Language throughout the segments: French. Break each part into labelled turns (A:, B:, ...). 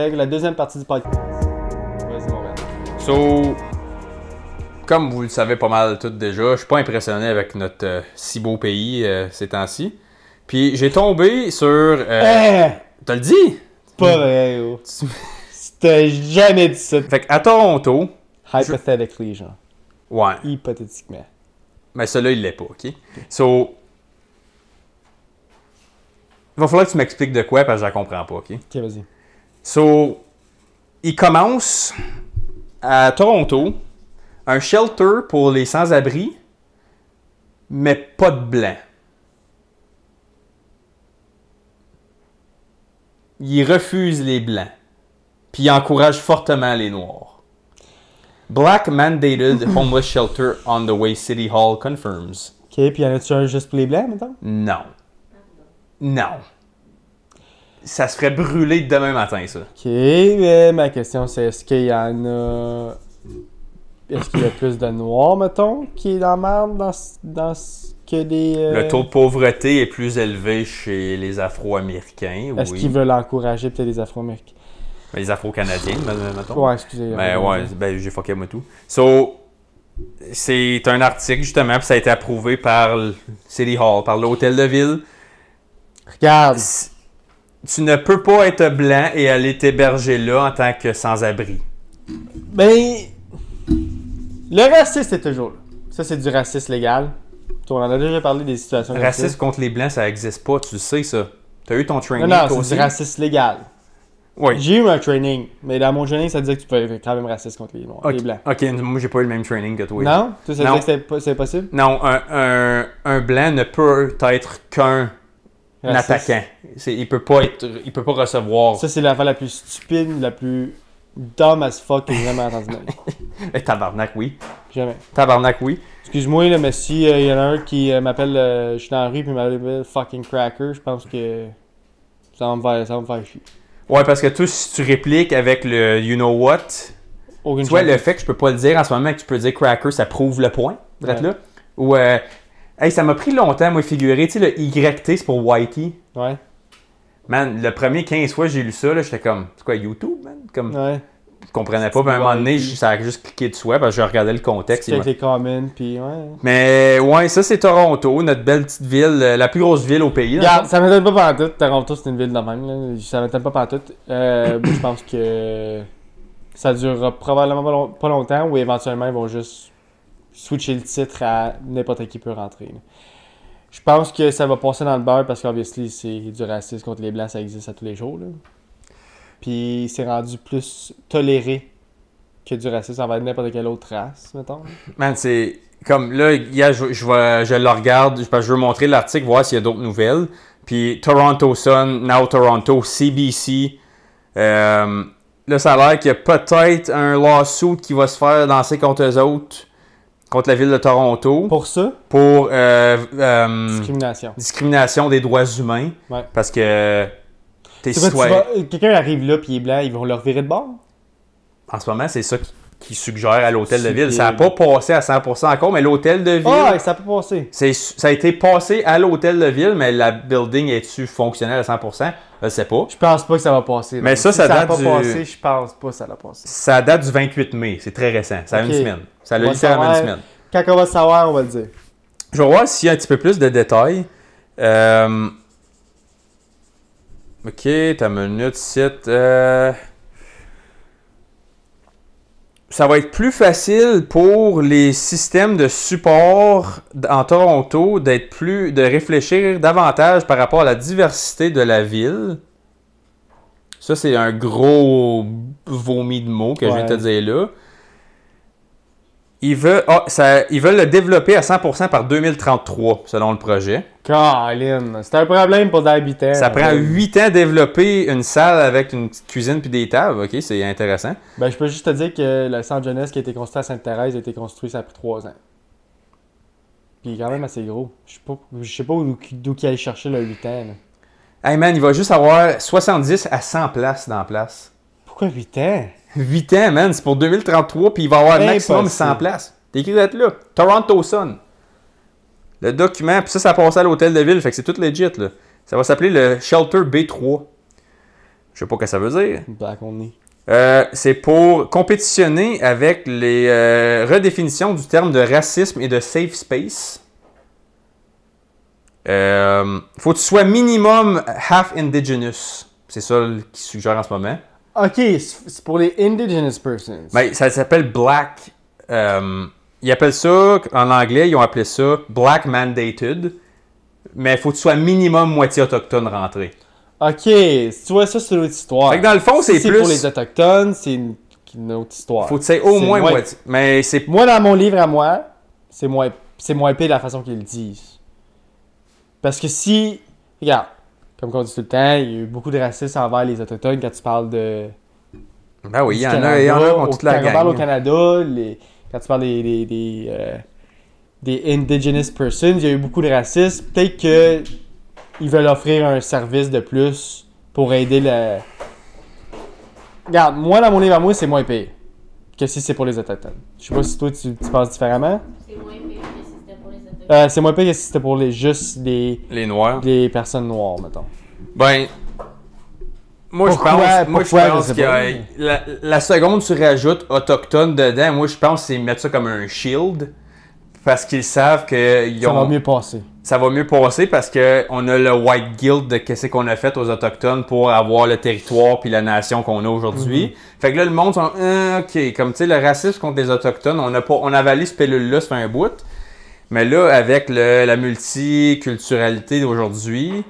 A: avec la deuxième partie du podcast. Vas-y, mon gars.
B: So, comme vous le savez pas mal tout déjà, je suis pas impressionné avec notre si beau pays ces temps-ci. Puis j'ai tombé sur... T'as le dit?
A: Pas vrai, gros. T'as jamais dit ça.
B: Fait qu'à Toronto...
A: Hypothetically, genre.
B: Ouais.
A: Hypothétiquement.
B: Mais celui-là, il l'est pas, OK? So... Il va falloir que tu m'expliques de quoi, parce que je la comprends pas, OK?
A: Ok, vas-y.
B: So, il commence à Toronto un shelter pour les sans-abri, mais pas de blanc. Il refuse les blancs, puis il encourage fortement les noirs. Black mandated homeless shelter on the way City Hall confirms.
A: Ok, puis y en a-tu un juste pour les blancs, mettons?
B: Non. Non. Ça se ferait brûler demain matin, ça.
A: Ok, mais ma question c'est est-ce qu'il y en a. Est-ce qu'il y a plus de noirs, mettons, qui est dans la merde que des.
B: Le taux de pauvreté est plus élevé chez les Afro-Américains,
A: Est-ce
B: oui.
A: qu'ils veulent encourager peut-être les Afro-Américains?
B: Les Afro-Canadiens, mettons.
A: Ouais, excusez.
B: Mais ouais, ben, j'ai fucké moi tout. So, c'est un article, justement, puis ça a été approuvé par le City Hall, par l'hôtel de ville.
A: Regarde.
B: Tu ne peux pas être blanc et aller t'héberger là en tant que sans-abri.
A: Ben. Le racisme est toujours là. Ça, c'est du racisme légal. On en a déjà parlé des situations
B: Racisme contre les blancs, ça n'existe pas, tu le sais, ça. T'as eu ton training,
A: non,
B: toi
A: c'est
B: aussi?
A: du racisme légal.
B: Oui.
A: J'ai eu un training, mais dans mon training, ça disait que tu peux être quand même raciste contre les noirs,
B: Okay.
A: les blancs.
B: Ok, moi j'ai pas eu le même training que toi.
A: Non? Toi, ça
B: Non.
A: disait que c'est possible?
B: Non, un blanc ne peut être qu'un
A: Raciste.
B: attaquant. Il peut pas recevoir.
A: Ça, c'est l'affaire la plus stupide, la plus dumb as fuck que j'ai jamais entendu.
B: Tabarnak, oui.
A: Jamais.
B: Tabarnak, oui.
A: Excuse-moi, là, mais si y en a un qui m'appelle, je suis dans la rue puis il m'appelle fucking cracker, je pense que ça va me faire chier.
B: Ouais, parce que toi, si tu répliques avec le you know what,
A: Aucune
B: tu vois,
A: chance.
B: le fait que je peux pas le dire en ce moment, que tu peux dire cracker, ça prouve le point. Drette
A: Ouais.
B: là. Ou, hey, ça m'a pris longtemps, moi, figurer. Tu sais, le YT, c'est pour Whitey.
A: Ouais.
B: Man, le premier 15 fois que j'ai lu ça, là, j'étais comme, c'est quoi, YouTube, man? Comme,
A: Ouais.
B: je comprenais pas. Puis à un moment donné, ça a juste cliqué dessus, parce que je regardais le contexte.
A: C'est avec les comments, puis ouais.
B: Mais ouais, ça c'est Toronto, notre belle petite ville, la plus grosse ville au pays.
A: Regarde, ça m'étonne pas pantoute. Toronto, c'est une ville de même. Là. Ça m'étonne pas pantoute. Moi, je pense que ça durera probablement pas longtemps ou éventuellement, ils vont juste switcher le titre à n'importe qui peut rentrer. Là. Je pense que ça va passer dans le beurre parce qu'obviously, c'est du racisme contre les Blancs, ça existe à tous les jours. Là. Puis c'est rendu plus toléré que du racisme envers n'importe quelle autre race, mettons.
B: Man, c'est comme là, je le regarde, parce que je veux montrer l'article, voir s'il y a d'autres nouvelles. Puis Toronto Sun, Now Toronto, CBC. Là, ça a l'air qu'il y a peut-être un lawsuit qui va se faire lancer contre eux autres, contre la ville de Toronto.
A: Pour ça,
B: Pour
A: discrimination.
B: discrimination des droits humains.
A: Ouais.
B: Parce que t'es
A: C'est quoi,
B: citoyen.
A: quelqu'un arrive là puis il est blanc, ils vont le revirer de bord?
B: En ce moment, c'est ça qui suggère à l'hôtel de ville.
A: C'est-
B: Ça n'a pas passé à 100% encore, mais l'hôtel de ville,
A: Ah, ça peut passer.
B: ça a été passé à l'hôtel de ville, mais la building est-tu fonctionnelle à 100%? Je ne sais pas.
A: Je pense pas que ça va passer.
B: Mais
A: là.
B: ça,
A: Si
B: ça
A: a
B: date
A: pas
B: du-
A: passé, je pense pas que ça va passer.
B: Ça date du 28 mai. C'est très récent. Ça a
A: Ok.
B: une semaine. Ça a
A: On va
B: littéralement une
A: savoir.
B: semaine.
A: Quand on va savoir, on va le dire.
B: Je vais voir s'il y a un petit peu plus de détails. Ok, t'as une minute, site. Ça va être plus facile pour les systèmes de support en Toronto de réfléchir davantage par rapport à la diversité de la ville. Ça, c'est un gros vomi de mots que je viens de te dire là. Ils veulent le développer à 100% par 2033, selon le projet.
A: Colin, c'est un problème pour des habitants.
B: Ça prend 8 ans à développer une salle avec une petite cuisine puis des tables. OK, c'est intéressant.
A: Ben, je peux juste te dire que le centre jeunesse qui a été construit à Sainte-Thérèse a été construit, ça a pris 3 ans. Puis il est quand même assez gros. Je sais pas d'où qu'il allait chercher le 8 ans. Là.
B: Hey man, il va juste avoir 70 à 100 places dans la place.
A: Pourquoi 8 ans?
B: 8 ans, man, c'est pour 2033, puis il va y avoir maximum
A: Impossible.
B: 100 places. T'es écrit d'être là. Toronto Sun. Le document, puis ça passe à l'hôtel de ville, fait que c'est tout legit, là. Ça va s'appeler le Shelter B3. Je sais pas ce que ça veut dire.
A: Black only.
B: C'est pour compétitionner avec les redéfinitions du terme de racisme et de safe space. Faut que tu sois minimum half indigenous. C'est ça qui suggère en ce moment.
A: Ok, c'est pour les indigenous persons.
B: Ben, ça s'appelle black. Ils appellent ça, en anglais, ils ont appelé ça black mandated. Mais il faut que tu sois minimum moitié autochtone rentré.
A: Ok, si tu vois ça, c'est une autre histoire.
B: Fait que dans le fond,
A: Si
B: c'est plus.
A: pour les autochtones, c'est une autre histoire.
B: Faut que tu sais au
A: C'est
B: moins moitié. Mais c'est.
A: Moi, dans mon livre à moi, c'est moins pire de la façon qu'ils le disent. Parce que si. Regarde, comme on dit tout le temps, il y a eu beaucoup de racisme envers les autochtones quand tu parles de.
B: Ben oui, il y en
A: Canada,
B: a qui ont toute la
A: quand on parle au
B: gang.
A: Canada, quand tu parles des indigenous persons, il y a eu beaucoup de racisme. Peut-être qu'ils veulent offrir un service de plus pour aider le. Regarde, moi, dans mon livre à moi, c'est moins pire que si c'est pour les autochtones. Je sais pas si toi, tu penses différemment.
C: C'est moins pire que si c'était pour les autochtones.
A: C'est moins pire que si c'était pour juste
B: Les Noirs.
A: les personnes noires, mettons.
B: Ben. Moi,
A: Pourquoi?
B: je
A: Pourquoi?
B: pense
A: Je sais
B: que
A: pas.
B: la seconde tu rajoutes autochtone dedans, moi je pense que c'est mettre ça comme un shield. Parce qu'ils savent que
A: Ça va mieux passer.
B: ça va mieux passer parce qu'on a le white guilt de qu'est-ce qu'on a fait aux Autochtones pour avoir le territoire puis la nation qu'on a aujourd'hui. Fait que là, le monde sont OK, comme tu sais, le racisme contre les Autochtones, on a avalé ce pilule-là, ça fait un bout. Mais là, avec la multiculturalité d'aujourd'hui,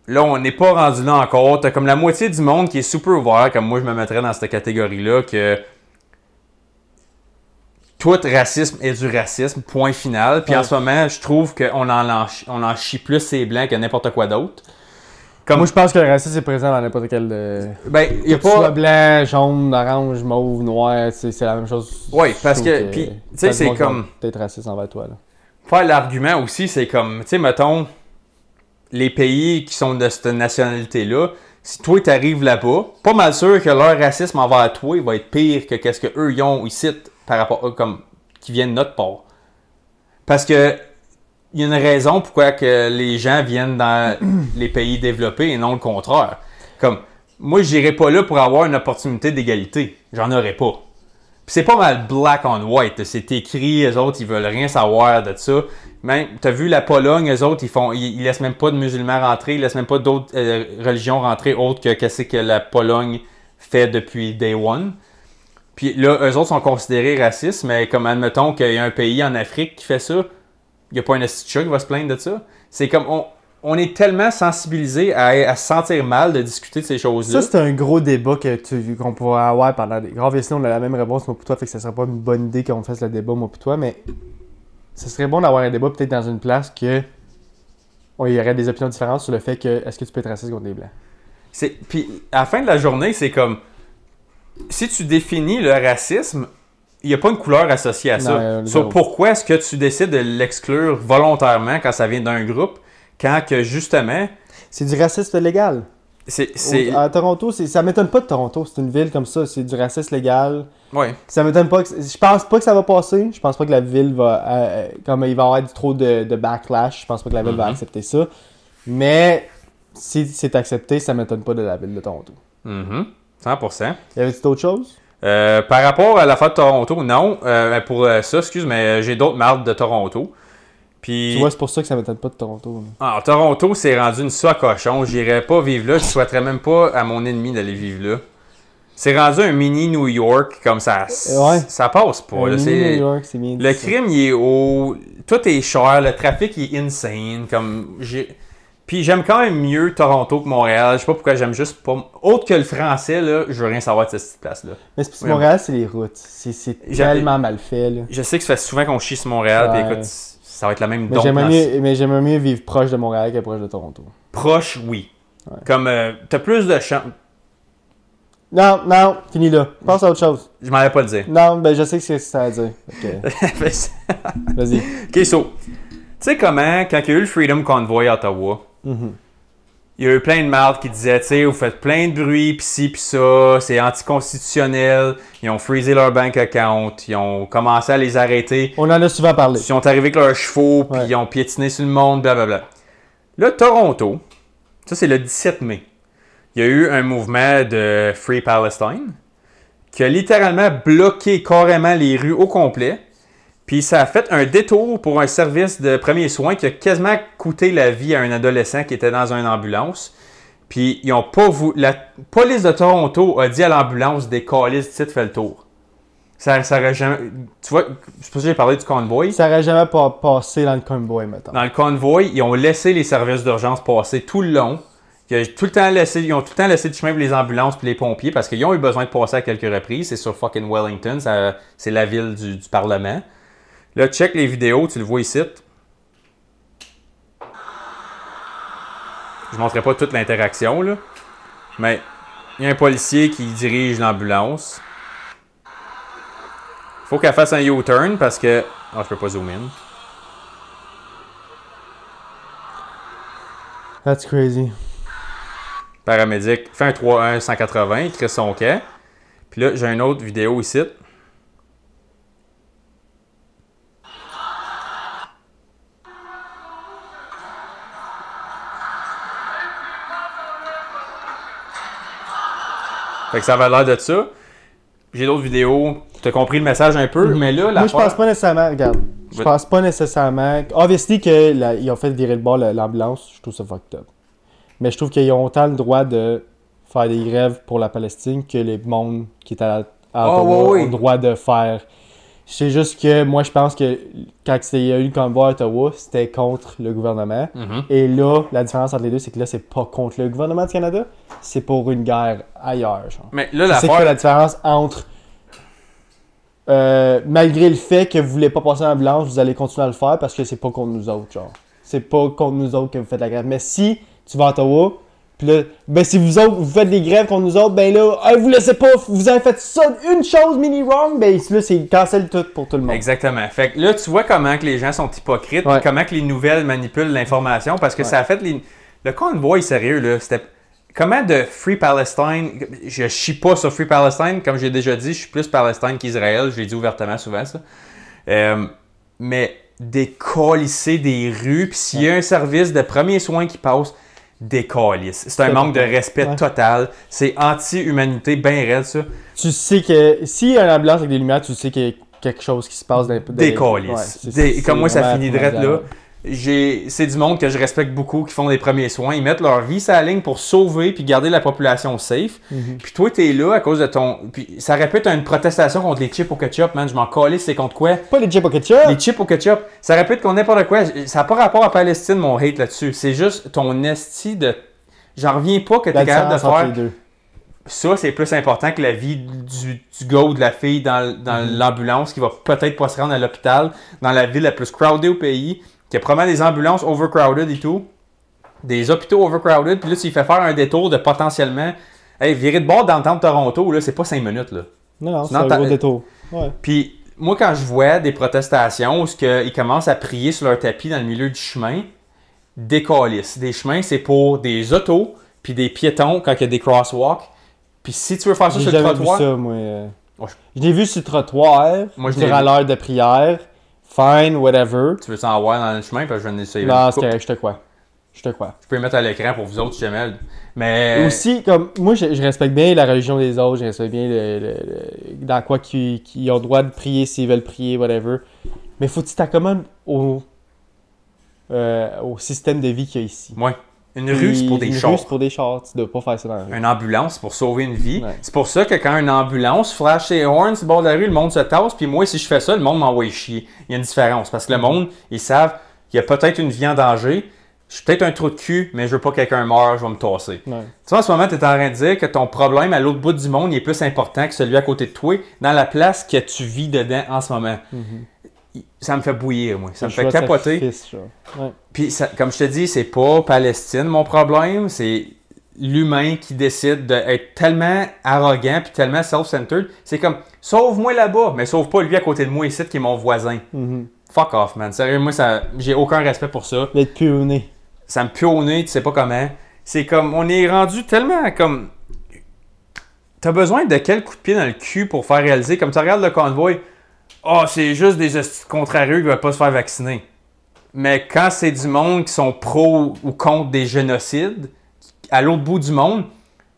B: là, on n'est pas rendu là encore. T'as comme la moitié du monde qui est super ouvert, comme moi je me mettrais dans cette catégorie-là, que tout racisme est du racisme, point final. Puis en ce moment, je trouve qu'on en chie plus ces blancs que n'importe quoi d'autre.
A: Moi, je pense que le racisme est présent dans n'importe quel.
B: Ben, il y a
A: Que tu sois
B: pas.
A: blanc, jaune, orange, mauve, noir, c'est la même chose.
B: Oui, parce
A: Je
B: que.
A: trouve
B: Puis, tu
A: t'as
B: sais,
A: du
B: c'est
A: monde qui va
B: comme.
A: peut-être raciste envers toi, là.
B: Faire l'argument aussi, c'est comme. Tu sais, mettons, les pays qui sont de cette nationalité-là, si toi, t'arrives là-bas, pas mal sûr que leur racisme envers toi, il va être pire que qu'est-ce qu'eux, ils ont ici par rapport à comme. Qui viennent de notre part. Parce que. Il y a une raison pourquoi que les gens viennent dans les pays développés et non le contraire. Comme, moi, je n'irai pas là pour avoir une opportunité d'égalité. J'en aurais pas. Puis c'est pas mal black on white. C'est écrit, eux autres, ils veulent rien savoir de ça. Même, t'as vu la Pologne, eux autres, ils laissent même pas de musulmans rentrer, ils laissent même pas d'autres religions rentrer autres que qu'est-ce que la Pologne fait depuis day one. Puis là, eux autres sont considérés racistes, mais comme admettons qu'il y a un pays en Afrique qui fait ça, il n'y a pas un esti de chat qui va se plaindre de ça. C'est comme, on est tellement sensibilisé à se sentir mal de discuter de ces choses-là.
A: Ça, c'est un gros débat qu'on pourrait avoir pendant des. Grave, et sinon, on a la même réponse, moi, pour toi, fait que ça serait pas une bonne idée qu'on fasse le débat, moi, pour toi, mais. Ce serait bon d'avoir un débat peut-être dans une place que. Il y aurait des opinions différentes sur le fait que est-ce que tu peux être raciste contre les blancs.
B: Puis, à la fin de la journée, c'est comme. Si tu définis le racisme, il n'y a pas une couleur associée à ça.
A: Non,
B: pourquoi est-ce que tu décides de l'exclure volontairement quand ça vient d'un groupe, quand que justement.
A: C'est du racisme légal. À Toronto, ça m'étonne pas de Toronto. C'est une ville comme ça. C'est du racisme légal.
B: Ouais.
A: Ça m'étonne pas. Je pense pas que ça va passer. Je pense pas que la ville va. Comme il va y avoir trop de backlash, je pense pas que la ville va accepter ça. Mais si c'est accepté, ça m'étonne pas de la ville de Toronto.
B: 100%.
A: Y avait-tu d'autres choses?
B: Par rapport à l'affaire de Toronto, non. Pour ça, excuse, mais j'ai d'autres marques de Toronto. Puis,
A: Tu vois, c'est pour ça que ça m'étonne pas de Toronto.
B: Toronto, c'est rendu une soie cochon. J'irais pas vivre là. Je souhaiterais même pas à mon ennemi d'aller vivre là. C'est rendu un mini New York, comme ça. Ça passe pas. Là,
A: New York, c'est bien.
B: Le crime, il est haut. Tout est cher. Le trafic, il est insane. Puis j'aime quand même mieux Toronto que Montréal. Je sais pas pourquoi j'aime juste pas. Autre que le français, là, je veux rien savoir de cette petite place-là.
A: Mais c'est parce que Montréal, c'est les routes. C'est tellement mal fait. Là.
B: Je sais que ça fait souvent qu'on chie sur Montréal. Puis écoute, ça va être la même
A: mais j'aimerais mieux vivre proche de Montréal que proche de Toronto.
B: Proche, oui.
A: Ouais.
B: Comme t'as plus de chance.
A: Non, fini là. Passe à autre chose.
B: Je m'en avais pas le dire.
A: Non, ben je sais que c'est ça à dire. Vas-y.
B: Ok, so. Tu sais comment, quand il y a eu le Freedom Convoy à Ottawa, il y a eu plein de mardes qui disaient, tu sais, vous faites plein de bruit, pis ci, pis ça, c'est anticonstitutionnel. Ils ont freezé leur bank account, ils ont commencé à les arrêter.
A: On en a souvent parlé.
B: Ils sont arrivés avec leurs chevaux, puis ils ont piétiné sur le monde, blablabla. Là, Toronto, ça c'est le 17 mai. il y a eu un mouvement de Free Palestine qui a littéralement bloqué carrément les rues au complet. Puis ça a fait un détour pour un service de premiers soins qui a quasiment coûté la vie à un adolescent qui était dans une ambulance. Puis ils ont pas voulu. La police de Toronto a dit à l'ambulance des calices, tu fais le tour. Ça aurait jamais. Tu vois, je sais pas si j'ai parlé du convoy.
A: Ça aurait jamais passé dans le convoy, mettons.
B: Dans le convoy, ils ont laissé les services d'urgence passer tout le long. Ils ont tout le temps laissé du chemin pour les ambulances et les pompiers parce qu'ils ont eu besoin de passer à quelques reprises. C'est sur fucking Wellington, c'est la ville du Parlement. Là, check les vidéos, tu le vois ici. Je ne montrerai pas toute l'interaction, là. Mais il y a un policier qui dirige l'ambulance. Faut qu'elle fasse un U-turn parce que... Ah, je peux pas zoom in.
A: That's crazy.
B: Paramédic fait un 3-1 180, il crée son camp. Puis là, j'ai une autre vidéo ici. Fait que ça avait l'air de ça. J'ai d'autres vidéos. Tu as compris le message un peu, mais là,
A: moi, je pense pas nécessairement. Regarde. Je pense pas nécessairement. Obviously, qu'ils ont fait virer de bord l'ambulance. Je trouve ça fucked up. Mais je trouve qu'ils ont autant le droit de faire des grèves pour la Palestine que les mondes qui étaient à Ottawa ont le droit de faire. C'est juste que moi, je pense que quand il y a eu le convoi à Ottawa, c'était contre le gouvernement. Et là, la différence entre les deux, c'est que là, c'est pas contre le gouvernement du Canada, c'est pour une guerre ailleurs. Genre.
B: Mais là,
A: c'est que la différence entre malgré le fait que vous voulez pas passer en ambulance, vous allez continuer à le faire parce que c'est pas contre nous autres. Genre. C'est pas contre nous autres que vous faites la grève. Mais si tu vas à Ottawa, puis là, ben si vous autres, vous faites des grèves contre nous autres, ben là, hey, vous laissez pas, vous avez fait ça, une chose mini wrong, ben là, c'est cancel tout pour tout le monde.
B: Exactement. Fait que là, tu vois comment que les gens sont hypocrites, comment que les nouvelles manipulent l'information, parce que ça a fait le convoy sérieux, là, c'était... Comment de Free Palestine, je chie pas sur Free Palestine, comme j'ai déjà dit, je suis plus Palestine qu'Israël, je l'ai dit ouvertement souvent ça. Mais décalisser des rues, puis s'il y a un service de premiers soins qui passe, décalisse. C'est un manque de respect total. C'est anti-humanité, bien raide ça.
A: Tu sais que s'il y a une ambulance avec des lumières, tu sais qu'il y a quelque chose qui se passe dans
B: décalisse. Comme moi, ça finit direct là. C'est du monde que je respecte beaucoup qui font les premiers soins. Ils mettent leur vie sur la ligne pour sauver puis garder la population safe. Puis toi, t'es là à cause de ton... Puis ça répète une protestation contre les chips au ketchup, man. Je m'en calisse, c'est contre quoi?
A: Pas les chips au ketchup!
B: Les chips au ketchup. Ça répète contre n'importe quoi. Ça n'a pas rapport à Palestine, mon hate là-dessus. C'est juste ton esti de... J'en reviens pas que t'es capable de faire... Les deux. Ça, c'est plus important que la vie du gars ou de la fille dans l'ambulance qui va peut-être pas se rendre à l'hôpital, dans la ville la plus crowded au pays, qui a probablement des ambulances overcrowded et tout, des hôpitaux overcrowded, puis là, tu lui fais faire un détour de potentiellement... Hey, virer de bord dans le temps de Toronto, là, c'est pas 5 minutes, là.
A: Non, c'est un gros détour. Ouais.
B: Puis, moi, quand je vois des protestations où ils commencent à prier sur leur tapis dans le milieu du chemin, décalisse. Des chemins, c'est pour des autos, puis des piétons quand il y a des crosswalks. Puis si tu veux faire ça sur le trottoir...
A: J'ai vu ça, moi. Je l'ai vu sur le trottoir, durant l'heure de prière. Fine, whatever.
B: Tu veux s'en avoir dans le chemin? Parce que je viens d'essayer.
A: Non, c'est correct, je te crois.
B: Je peux le mettre à l'écran pour vous autres, si jamais. Mais...
A: Aussi, comme moi, je respecte bien la religion des autres, je respecte bien dans quoi qu'ils ont le droit de prier s'ils veulent prier, whatever. Mais faut que tu t'accommodes au système de vie qu'il y a ici.
B: Ouais. Une rue, c'est pour des chars.
A: Une rue, c'est pour des chars. Tu dois pas faire ça dans la rue.
B: Une ambulance, c'est pour sauver une vie.
A: Ouais.
B: C'est pour ça que quand une ambulance flash ses horns sur le bord de la rue, le monde se tasse. Puis moi, si je fais ça, le monde m'envoie chier. Il y a une différence. Parce que le monde, ils savent qu'il y a peut-être une vie en danger. Je suis peut-être un trou de cul, mais je veux pas que quelqu'un meure, je vais me tasser. Ouais. Tu vois, en ce moment, tu es en train de dire que ton problème à l'autre bout du monde il est plus important que celui à côté de toi, dans la place que tu vis dedans en ce moment. Ça me fait bouillir, moi. Ça me fait capoter. Ouais. Puis, comme je te dis, c'est pas Palestine mon problème, c'est l'humain qui décide d'être tellement arrogant puis tellement self-centered. C'est comme, sauve-moi là-bas, mais sauve pas lui à côté de moi ici qui est mon voisin. Fuck off, man. Sérieux, moi, j'ai aucun respect pour ça.
A: D'être pué au nez.
B: Ça me pue au nez, tu sais pas comment. C'est comme, on est rendu tellement comme... T'as besoin de quel coup de pied dans le cul pour faire réaliser, comme tu regardes le convoy... Ah, c'est juste des contrarieux qui ne veulent pas se faire vacciner. Mais quand c'est du monde qui sont pro ou contre des génocides, à l'autre bout du monde,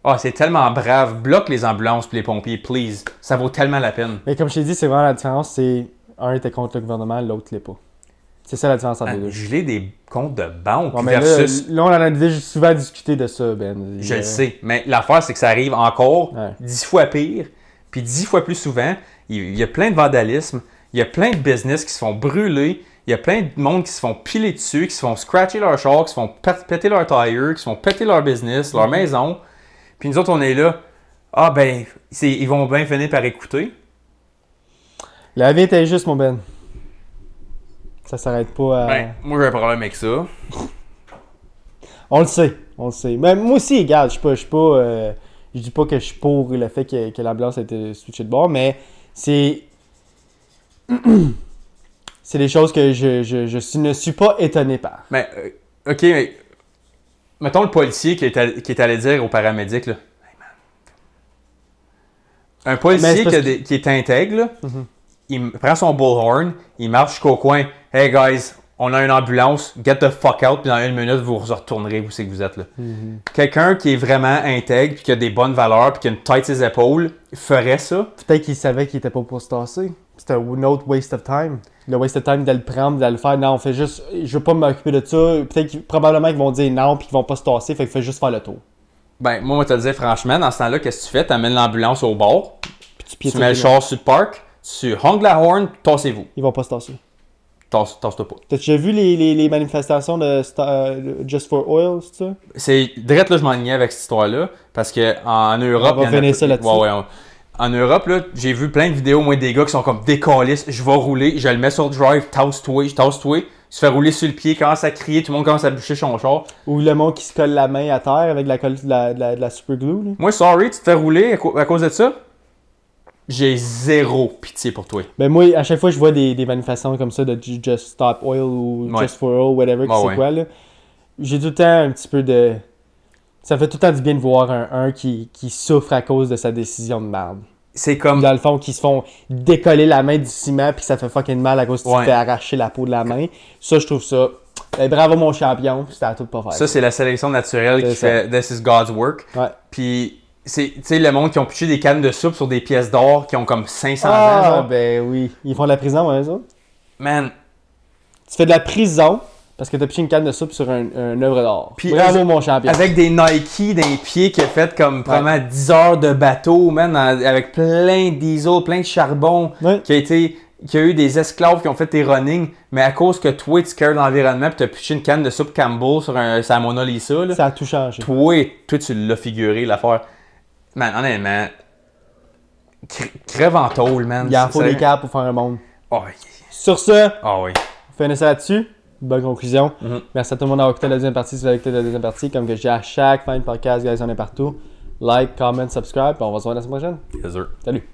B: Ah, c'est tellement brave. Bloque les ambulances et les pompiers, please. Ça vaut tellement la peine.
A: Mais comme je t'ai dit, c'est vraiment la différence, c'est un était contre le gouvernement, l'autre l'est pas. C'est ça la différence entre les deux.
B: Geler des comptes de banque
A: Ouais, mais
B: versus...
A: là, on en a déjà souvent discuté de ça, Ben.
B: Je le sais, mais l'affaire, c'est que ça arrive encore
A: Ouais.
B: 10 fois pire, puis 10 fois plus souvent. Il y a plein de vandalisme, il y a plein de business qui se font brûler, il y a plein de monde qui se font piler dessus, qui se font scratcher leur char, qui se font péter leur tire, qui se font péter leur business, leur maison. Puis nous autres, on est là. Ah ben, ils vont bien finir par écouter.
A: La vie est injuste, mon Ben. Ça s'arrête pas à...
B: Ben, moi j'ai un problème avec ça.
A: On le sait, on le sait. Mais moi aussi, regarde, je dis pas que je suis pour le fait que l'ambulance a été switchée de bord, mais c'est... c'est des choses que ne suis pas étonné par.
B: Mais, ok, mais... Mettons le policier qui est allé dire aux paramédics, là. Hey, man. Un policier qui est intègre, là, il prend son bullhorn, il marche jusqu'au coin. Hey guys, on a une ambulance, get the fuck out, puis dans 1 minute, vous retournerez où c'est que vous êtes, là. Quelqu'un qui est vraiment intègre, puis qui a des bonnes valeurs, puis qui a une tête ses épaules, ferait ça.
A: Peut-être qu'il savait qu'il était pas pour se tasser. C'était un autre waste of time. Le waste of time de le prendre, de le faire. Non, on fait juste. Je veux pas m'occuper de ça. Peut-être probablement qu'ils vont dire non puis qu'ils vont pas se tasser. Fait qu'il fait juste faire le tour.
B: Ben, moi, on te le dire franchement, dans ce temps-là, qu'est-ce que tu fais? Tu amènes l'ambulance au bord,
A: Puis
B: tu mets le char sur le parc, tu honges la horn, tassez-vous.
A: Ils vont pas se tasser.
B: Tasse-toi pas.
A: T'as déjà vu les manifestations de Just for Oil, c'est ça?
B: C'est direct là, je m'enlignais avec cette histoire-là, parce qu'en Europe.
A: On va finir ça là-dessus.
B: Ouais. En Europe, là, j'ai vu plein de vidéos, moi, des gars qui sont comme décalistes. Je vais rouler, je le mets sur le drive, tasse-toi, il se fait rouler sur le pied, commence à crier, tout le monde commence à boucher son char.
A: Ou le monde qui se colle la main à terre avec de la super glue. Là.
B: Moi, sorry, tu te fais rouler à cause de ça? J'ai zéro pitié pour toi.
A: Ben moi, à chaque fois que je vois des manifestations comme ça de Just Stop Oil ou Just for Oil, whatever, c'est quoi, là, j'ai tout le temps un petit peu de... Ça fait tout le temps du bien de voir un qui souffre à cause de sa décision de merde.
B: C'est comme...
A: Dans le fond, qui se font décoller la main du ciment puis que ça fait fucking mal à cause que tu te fais arracher la peau de la main. Ça, je trouve ça... Ben, bravo mon champion, c'était à tout de pas faire.
B: Ça, c'est la sélection naturelle qui fait « This is God's work
A: ouais. ». Puis...
B: Tu sais, le monde qui ont pitché des cannes de soupe sur des pièces d'or qui ont comme 500 ans.
A: Ah, ben oui. Ils font de la prison, ouais, ça.
B: Man.
A: Tu fais de la prison parce que t'as pitché une canne de soupe sur un œuvre d'or. Bravo, mon champion.
B: Avec des Nike dans les pieds qui a fait comme probablement 10 heures de bateau, man, avec plein de diesel, plein de charbon, qui a eu des esclaves qui ont fait tes running, mais à cause que toi, tu cares l'environnement pis t'as pitché une canne de soupe Campbell sur sa Mona Lisa, là.
A: Ça a tout changé.
B: Toi, tu l'as figuré, l'affaire. Man, honnêtement, crève en tôle, man.
A: Il en faut des câbles pour faire un monde.
B: Oh,
A: sur ce,
B: on
A: finit ça là-dessus. Bonne conclusion. Merci à tout le monde d'avoir écouté la deuxième partie. Si vous avez écouté la deuxième partie, comme que je dis à chaque fin de podcast, guys, on est partout. Like, comment, subscribe, puis on va se voir la semaine prochaine.
B: Yes, sir.
A: Salut.